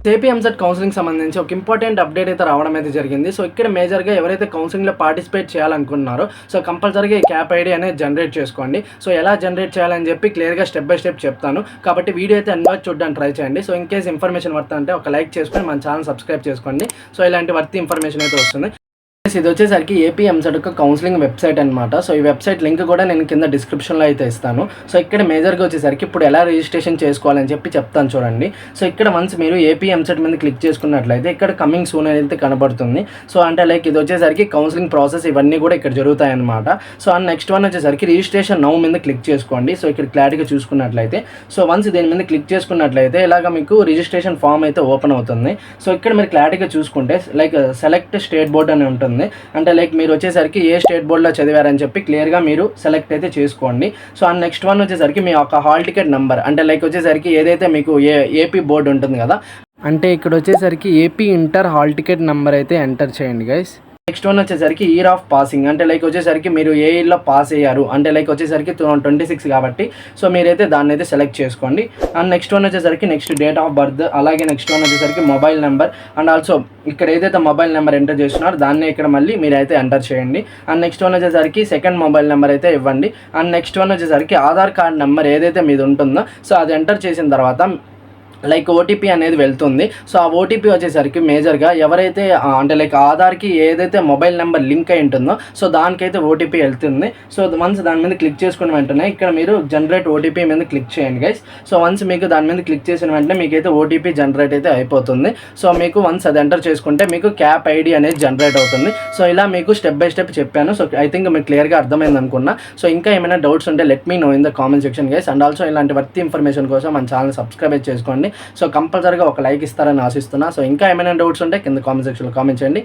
AP EAMCET counselling సంబంధించి ఒక important update అయితే రావడం అయితే జరిగింది. సో ఇక్కడ మేజర్గా ఎవరైతే కౌన్సిలింగ్లో పార్టిసిపేట్ చేయాలనుకుంటున్నారో సో కంపల్సరీగా ఈ క్యాప్ ఐడి అనేది జనరేట్ చేసుకోండి. సో ఎలా జనరేట్ చేయాలని చెప్పి క్లియర్గా స్టెప్ బై స్టెప్ చెప్తాను. కాబట్టి వీడియో అయితే అన్వాచ్ చూడడానికి ట్రై చేయండి. So in case information worth అంటే ఒక లైక్ చేసుకొని మన ఛానల్ సబ్స్క్రైబ్ చేసుకోండి. సో ఇలాంటి వర్త్ ఇన్ఫర్మేషన్ అయితే వస్తుంది. ఇది వచ్చేసరికి ఏపీ ఎంసెట్ యొక్క కౌన్సిలింగ్ వెబ్సైట్ అనమాట. సో ఈ వెబ్సైట్ లింక్ కూడా నేను కింద డిస్క్రిప్షన్లో అయితే ఇస్తాను. సో ఇక్కడ మేజర్గా వచ్చేసరికి ఇప్పుడు ఎలా రిజిస్ట్రేషన్ చేసుకోవాలని చెప్పి చెప్తాను చూడండి. సో ఇక్కడ వన్స్ మీరు ఏపీ ఎంసెట్ మీద క్లిక్ చేసుకున్నట్లయితే ఇక్కడ కమింగ్ సూన్ అయితే కనబడుతుంది. సో అంటే లైక్ ఇది వచ్చేసరికి కౌన్సిలింగ్ ప్రాసెస్ ఇవన్నీ కూడా ఇక్కడ జరుగుతాయి అనమాట. సో అండ్ నెక్స్ట్ వన్ వచ్చేసరికి రిజిస్ట్రేషన్ నౌ మీద క్లిక్ చేసుకోండి. సో ఇక్కడ క్లారిటీగా చూసుకున్నట్లయితే సో వన్స్ దీని మీద క్లిక్ చేసుకున్నట్లయితే ఇలాగ మీకు రిజిస్ట్రేషన్ ఫామ్ అయితే ఓపెన్ అవుతుంది. సో ఇక్కడ మీరు క్లారిటీగా చూసుకుంటే లైక్ సెలెక్ట్ స్టేట్ బోర్డ్ అని ఉంటుంది. అంటే లైక్ మీరు వచ్చేసరికి ఏ స్టేట్ బోర్డులో చదివారని చెప్పి క్లియర్గా మీరు సెలెక్ట్ అయితే చేసుకోండి. సో అండ్ నెక్స్ట్ వన్ వచ్చేసరికి మీ యొక్క హాల్ టికెట్ నెంబర్ అంటే లైక్ వచ్చేసరికి ఏదైతే మీకు ఏపీ బోర్డు ఉంటుంది కదా, అంటే ఇక్కడ వచ్చేసరికి AP inter hall ticket number అయితే ఎంటర్ చేయండి గైస్. నెక్స్ట్ వన్ వచ్చేసరికి ఇయర్ ఆఫ్ పాసింగ్ అంటే లైక్ వచ్చేసరికి మీరు ఏ ఇయర్లో పాస్ అయ్యారు అంటే లైక్ వచ్చేసరికి 26 కాబట్టి సో మీరైతే దాన్ని అయితే సెలెక్ట్ చేసుకోండి. అండ్ నెక్స్ట్ వన్ వచ్చేసరికి నెక్స్ట్ డేట్ ఆఫ్ బర్త్, అలాగే నెక్స్ట్ వన్ వచ్చేసరికి మొబైల్ నెంబర్ అండ్ ఆల్సో ఇక్కడ ఏదైతే మొబైల్ నెంబర్ ఎంటర్ చేస్తున్నారో దాన్ని ఇక్కడ మళ్ళీ మీరైతే ఎంటర్ చేయండి. అండ్ నెక్స్ట్ వన్ వచ్చేసరికి సెకండ్ మొబైల్ నెంబర్ అయితే ఇవ్వండి. అండ్ నెక్స్ట్ వన్ వచ్చేసరికి ఆధార్ కార్డ్ నెంబర్ ఏదైతే మీది ఉంటుందో సో అది ఎంటర్ చేసిన తర్వాత లైక్ ఓటీపీ అనేది వెళ్తుంది. సో ఆ ఓటీపీ వచ్చేసరికి మేజర్గా ఎవరైతే అంటే లైక్ ఆధార్కి ఏదైతే మొబైల్ నెంబర్ లింక్ అయి ఉంటుందో సో దానికైతే ఓటీపీ వెళ్తుంది. సో వన్స్ దాని మీద క్లిక్ చేసుకున్న వెంటనే ఇక్కడ మీరు జనరేట్ ఓటీపీ మీద క్లిక్ చేయండి గైస్. సో వన్స్ మీకు దాని మీద క్లిక్ చేసిన వెంటనే మీకైతే ఓటీపీ జనరేట్ అయితే అయిపోతుంది. సో మీకు వన్స్ అది ఎంటర్ చేసుకుంటే మీకు క్యాప్ ఐడి అనేది జనరేట్ అవుతుంది. సో ఇలా మీకు స్టెప్ బై స్టెప్ చెప్పాను. సో ఐ థింక్ మీకు క్లియర్గా అర్థమైంది అనుకున్నా. సో ఇంకా ఏమైనా డౌట్స్ ఉంటే let me know in the comment section guys. And also ఇలాంటి వర్త్ ఇన్ఫర్మేషన్ కోసం మన ఛానల్ సబ్స్క్రైబ్ చేసుకోండి. సో కంపల్సరీగా ఒక లైక్ ఇస్తారని ఆశిస్తున్నా. సో ఇంకా ఏమైనా డౌట్స్ ఉంటే కింద కామెంట్ సెక్షన్లో కామెంట్ చేయండి.